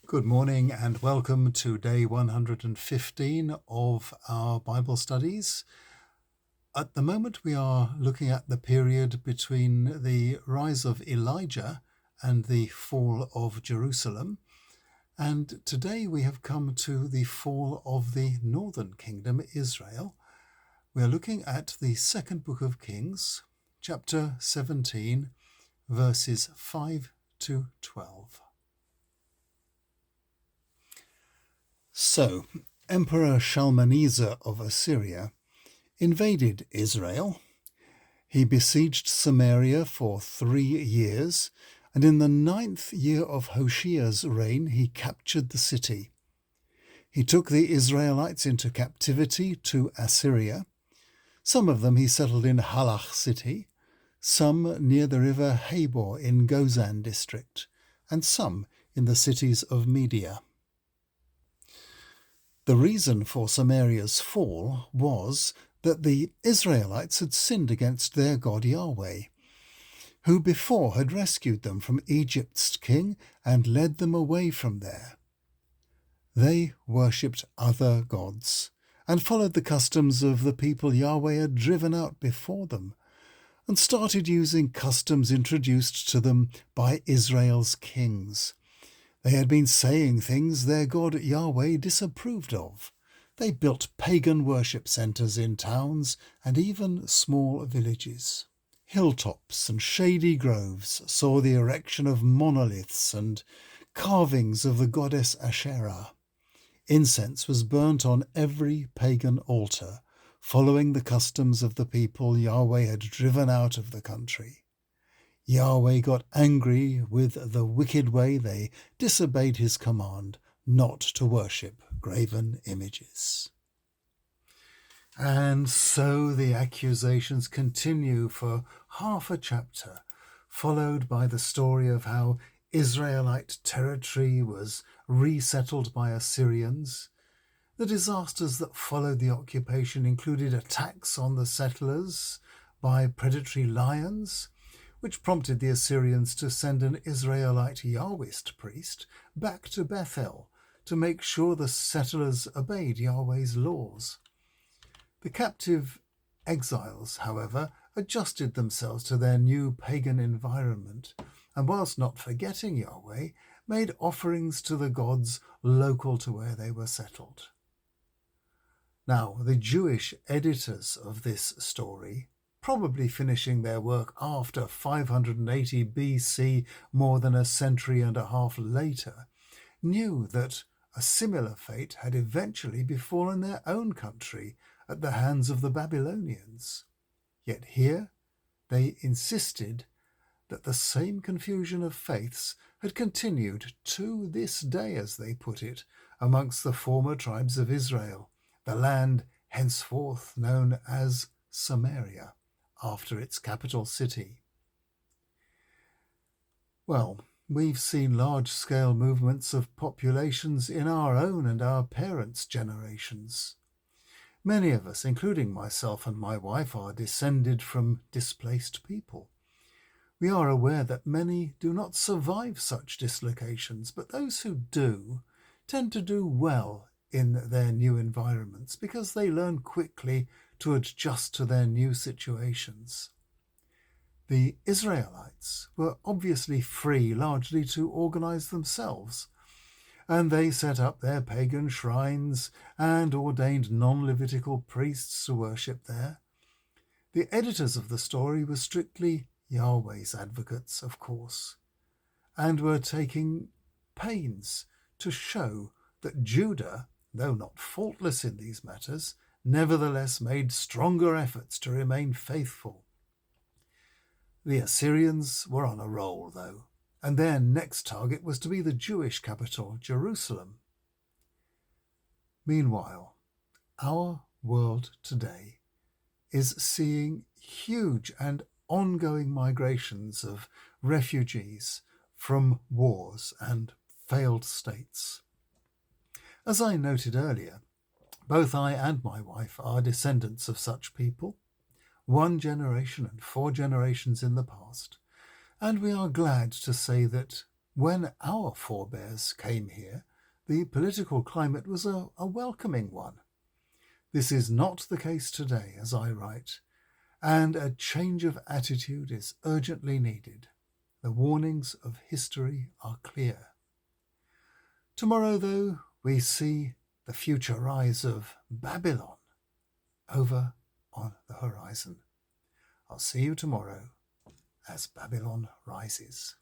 Good morning and welcome to day 115 of our Bible studies. At the moment we are looking at the period between the rise of Elijah and the fall of Jerusalem. And today we have come to the fall of the northern kingdom, Israel. We are looking at the second book of Kings, chapter 17, verses 5 to 12. So, Emperor Shalmaneser of Assyria invaded Israel. He besieged Samaria for 3 years, and in the 9th year of Hoshea's reign he captured the city. He took the Israelites into captivity to Assyria. Some of them he settled in Halach city, some near the river Habor in Gozan district, and some in the cities of Media. The reason for Samaria's fall was that the Israelites had sinned against their God Yahweh, who before had rescued them from Egypt's king and led them away from there. They worshipped other gods and followed the customs of the people Yahweh had driven out before them, and started using customs introduced to them by Israel's kings. They had been saying things their God Yahweh disapproved of. They built pagan worship centres in towns and even small villages. Hilltops and shady groves saw the erection of monoliths and carvings of the goddess Asherah. Incense was burnt on every pagan altar, following the customs of the people Yahweh had driven out of the country. Yahweh got angry with the wicked way they disobeyed his command not to worship graven images. And so the accusations continue for half a chapter, followed by the story of how Israelite territory was resettled by Assyrians. The disasters that followed the occupation included attacks on the settlers by predatory lions, which prompted the Assyrians to send an Israelite Yahwist priest back to Bethel to make sure the settlers obeyed Yahweh's laws. The captive exiles, however, adjusted themselves to their new pagan environment, and whilst not forgetting Yahweh, made offerings to the gods local to where they were settled. Now, the Jewish editors of this story, probably finishing their work after 580 BC, more than a century and a half later, knew that a similar fate had eventually befallen their own country at the hands of the Babylonians. Yet here they insisted that the same confusion of faiths had continued to this day, as they put it, amongst the former tribes of Israel, the land henceforth known as Samaria, after its capital city. Well, we've seen large-scale movements of populations in our own and our parents' generations. Many of us, including myself and my wife, are descended from displaced people. We are aware that many do not survive such dislocations, but those who do tend to do well in their new environments because they learn quickly to adjust to their new situations. The Israelites were obviously free largely to organize themselves, and they set up their pagan shrines and ordained non-Levitical priests to worship there. The editors of the story were strictly Yahweh's advocates, of course, and were taking pains to show that Judah, though not faultless in these matters, nevertheless made stronger efforts to remain faithful. The Assyrians were on a roll, though, and their next target was to be the Jewish capital, Jerusalem. Meanwhile, our world today is seeing huge and ongoing migrations of refugees from wars and failed states. As I noted earlier, both I and my wife are descendants of such people, 1 generation and 4 generations in the past, and we are glad to say that When our forebears came here, the political climate was a welcoming one. This is not the case today, as I write, and a change of attitude is urgently needed. The warnings of history are clear. Tomorrow, though, we see the future rise of Babylon over on the horizon. I'll see you tomorrow as Babylon rises.